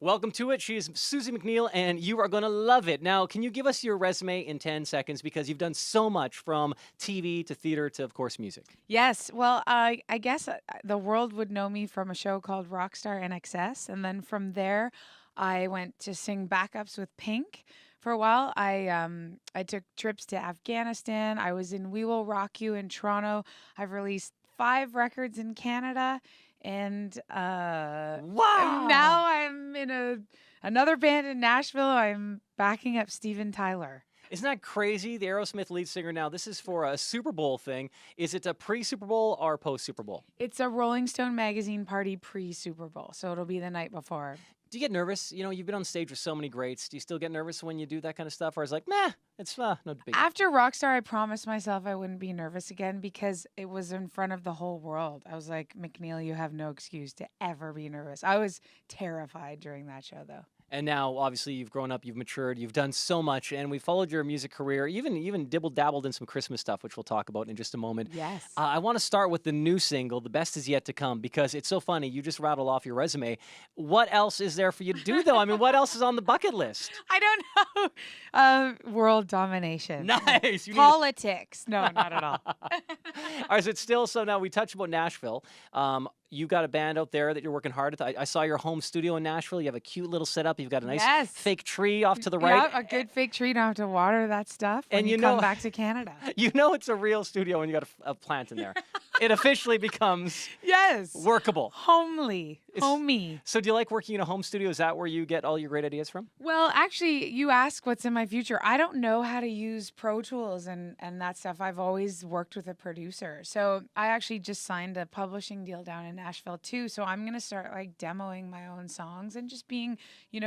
Welcome to it. She is Suzie McNeil, and you are going to love it. Now, can you give us your resume in 10 seconds? Because you've done so much from TV to theater to, of course, music. Yes. Well, I guess the world would know me from a show called Rockstar NXS. And then from there, I went to sing backups with Pink for a while. I took trips to Afghanistan. I was in We Will Rock You in Toronto. I've released 5 records in Canada. And Wow! now I'm in another band in Nashville. I'm backing up Steven Tyler. Isn't that crazy? The Aerosmith lead singer now, this is for a Super Bowl thing. Is it a pre-Super Bowl or post-Super Bowl? It's a Rolling Stone magazine party pre-Super Bowl, so it'll be the night before. Do you get nervous? You know, you've been on stage with so many greats. Do you still get nervous when you do that kind of stuff? Or is it like, meh, it's no big deal? After Rockstar, I promised myself I wouldn't be nervous again because it was in front of the whole world. I was like, McNeil, you have no excuse to ever be nervous. I was terrified during that show, though. And now, obviously, you've grown up, you've matured, you've done so much, and we followed your music career, even dibble-dabbled in some Christmas stuff, which we'll talk about in just a moment. Yes. I want to start with the new single, The Best Is Yet to Come, because it's so funny. You just rattle off your resume. What else is there for you to do, though? I mean, what else is on the bucket list? I don't know. World domination. Nice. Politics. No, not at all. All right, is it still, so now we touched about Nashville. You've got a band out there that you're working hard at. I saw your home studio in Nashville. You have a cute little setup. You've got a nice fake tree off to the right. Yeah, a good fake tree. Don't have to water that stuff when And you you come know- back to Canada. You know it's a real studio when you got a plant in there. It officially becomes Yes. workable. Homely. Homey. So do you like working in a home studio? Is that where you get all your great ideas from? Well, actually, you ask what's in my future. I don't know how to use Pro Tools and that stuff. I've always worked with a producer. So I actually just signed a publishing deal down in Nashville too. So I'm going to start like demoing my own songs and just being,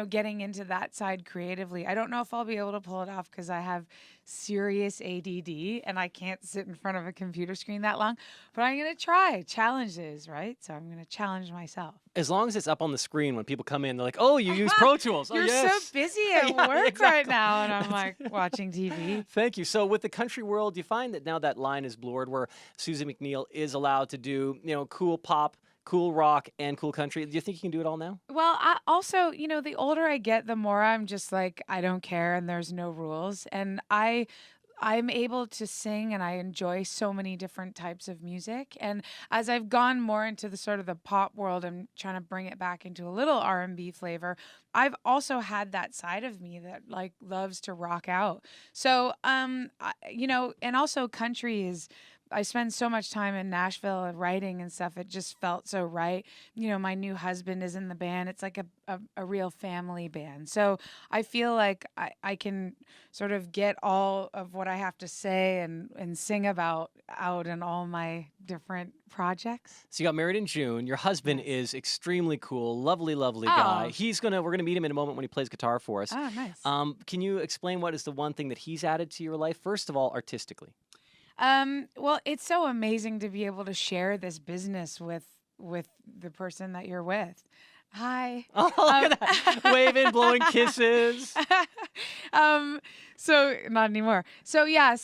getting into that side creatively. I don't know if I'll be able to pull it off because I have serious ADD and I can't sit in front of a computer screen that long, but I'm going to try challenges, right? So I'm going to challenge myself. As long as it's up on the screen when people come in, they're like, oh, you use Pro Tools. Oh, You're yes. so busy at Yeah, work exactly. right now. And I'm like watching TV. Thank you. So with the country world, do you find that now that line is blurred where Suzie McNeil is allowed to do, cool pop, cool rock, and cool country? Do you think you can do it all now? Well, I also, the older I get, the more I'm just like, I don't care and there's no rules. And I'm able to sing and I enjoy so many different types of music. And as I've gone more into the sort of the pop world and trying to bring it back into a little R&B flavor, I've also had that side of me that like loves to rock out. So, and also country is, I spend so much time in Nashville writing and stuff. It just felt so right. My new husband is in the band. It's like a real family band. So I feel like I can sort of get all of what I have to say and sing about out in all my different projects. So you got married in June. Your husband is extremely cool, lovely, lovely guy. Oh. We're gonna meet him in a moment when he plays guitar for us. Oh, nice. Can you explain what is the one thing that he's added to your life? First of all, artistically. Well, it's so amazing to be able to share this business with the person that you're with. Hi. Oh, look at that. Waving, blowing kisses. So not anymore. So yeah,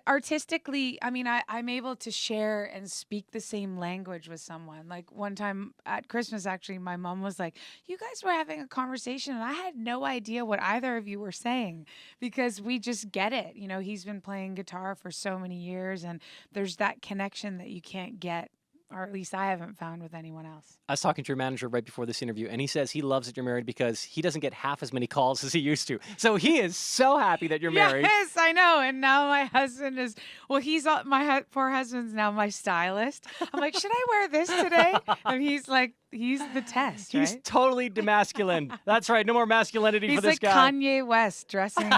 artistically, I mean, I'm able to share and speak the same language with someone. Like one time at Christmas, actually, my mom was like, you guys were having a conversation and I had no idea what either of you were saying because we just get it. He's been playing guitar for so many years and there's that connection that you can't get, or at least I haven't found with anyone else. I was talking to your manager right before this interview, and he says he loves that you're married because he doesn't get half as many calls as he used to. So he is so happy that you're married. Yes, I know. And now my husband is, my poor husband's now my stylist. I'm like, should I wear this today? And he's like, he's the test, He's right? totally demasculine. That's right. No more masculinity He's for this like guy. Kanye West dressing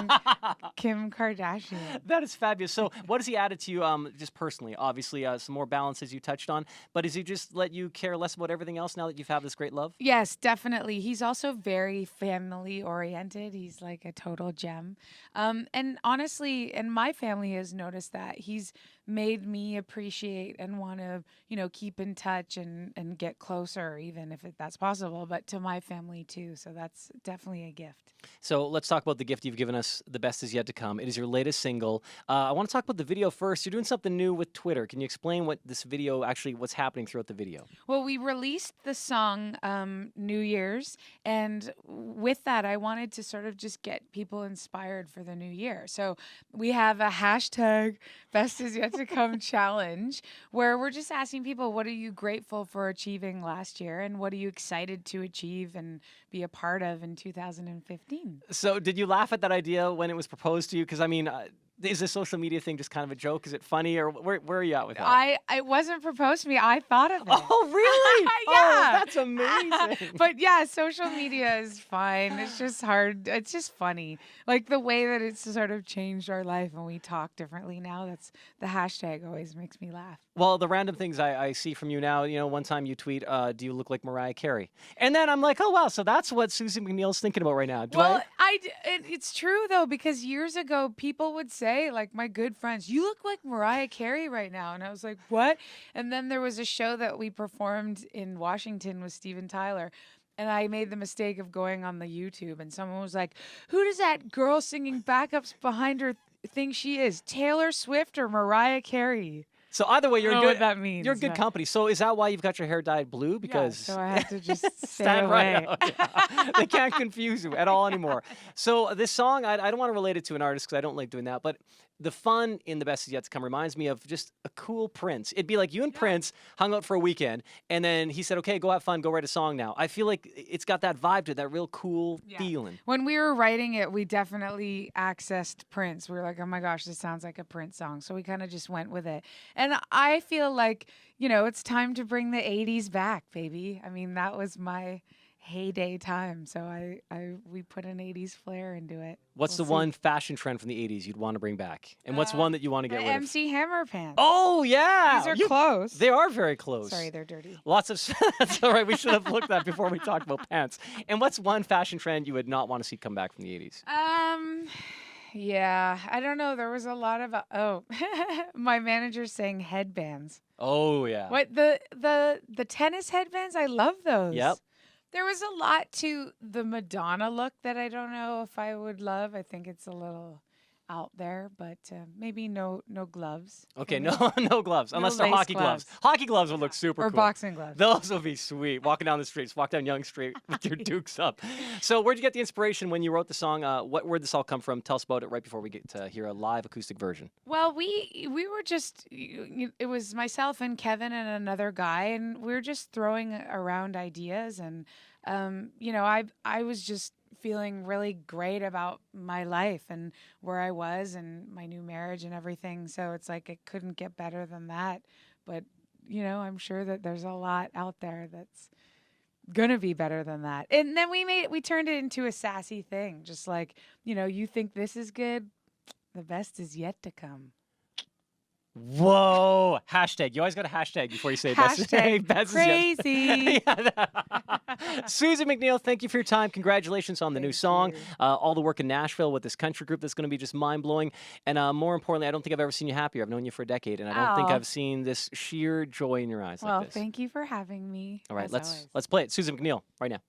Kim Kardashian. That is fabulous. So what has he added to you just personally? Obviously, some more balance as you touched on. But has he just let you care less about everything else now that you've had this great love? Yes, definitely. He's also very family oriented. He's like a total gem. And honestly, and my family has noticed that he's made me appreciate and want to, keep in touch and get closer, even if that's possible, but to my family too. So that's definitely a gift. So let's talk about the gift you've given us. The best is yet to come. It is your latest single. I want to talk about the video first. You're doing something new with Twitter. Can you explain what this video actually, what's happening throughout the video? Well, we released the song New Year's, and with that, I wanted to sort of just get people inspired for the new year. So we have a hashtag Best is Yet to Come challenge where we're just asking people, what are you grateful for achieving last year, and what are you excited to achieve and be a part of in 2015? So did you laugh at that idea when it was proposed to you? Because I mean, is the social media thing just kind of a joke? Is it funny, or where are you at with that? It wasn't proposed to me. I thought of it. Oh, really? Yeah. Oh, that's amazing. But yeah, social media is fine. It's just hard. It's just funny. Like the way that it's sort of changed our life and we talk differently now. That's the hashtag always makes me laugh. Well, the random things I see from you now, one time you tweet, do you look like Mariah Carey? And then I'm like, oh, wow, so that's what Suzie McNeil's thinking about right now. It's true, though, because years ago, people would say, like my good friends, you look like Mariah Carey right now. And I was like, what? And then there was a show that we performed in Washington with Steven Tyler. And I made the mistake of going on the YouTube, and someone was like, who does that girl singing backups behind her think she is? Taylor Swift or Mariah Carey? So either way, you're good. What that means. You're good company. So is that why you've got your hair dyed blue? Because so I have to just stand right out. Yeah. They can't confuse you at all anymore. So this song, I don't want to relate it to an artist because I don't like doing that, but the fun in The Best Is Yet to Come reminds me of just a cool Prince. It'd be like you and Prince hung out for a weekend, and then he said, okay, go have fun, go write a song now. I feel like it's got that vibe to it, that real cool feeling. When we were writing it, we definitely accessed Prince. We were like, oh my gosh, this sounds like a Prince song. So we kind of just went with it. And I feel like, it's time to bring the 80s back, baby. I mean, that was my heyday time. So we put an 80s flair into it. What's the one fashion trend from the 80s you'd want to bring back? And what's one that you want to get rid of? MC Hammer pants. Oh, yeah. These are close. They are very close. Sorry, they're dirty. Lots of, that's all right. We should have looked at before we talked about pants. And what's one fashion trend you would not want to see come back from the 80s? Yeah, I don't know. There was a lot of, my manager's saying headbands. Oh, yeah. What, the tennis headbands? I love those. Yep. There was a lot to the Madonna look that I don't know if I would love. I think it's a little out there, but maybe no gloves. Okay, no gloves, unless they're hockey gloves. Hockey gloves would look super cool. Or boxing gloves. Those would be sweet. Walking down the streets, walk down Yonge Street with your dukes up. So where'd you get the inspiration when you wrote the song? Where'd this all come from? Tell us about it right before we get to hear a live acoustic version. Well, we were just, it was myself and Kevin and another guy, and we were just throwing around ideas, and I was just feeling really great about my life and where I was and my new marriage and everything. So it's like it couldn't get better than that. But, I'm sure that there's a lot out there that's gonna be better than that. And then we turned it into a sassy thing. Just like, you think this is good, the best is yet to come. Whoa! Hashtag. You always got a hashtag before you say hashtag best. Crazy. Suzie McNeil, thank you for your time. Congratulations on the new song. All the work in Nashville with this country group that's going to be just mind-blowing. And more importantly, I don't think I've ever seen you happier. I've known you for a decade, and I don't think I've seen this sheer joy in your eyes like this. Well, thank you for having me. All right, let's play it. Suzie McNeil right now.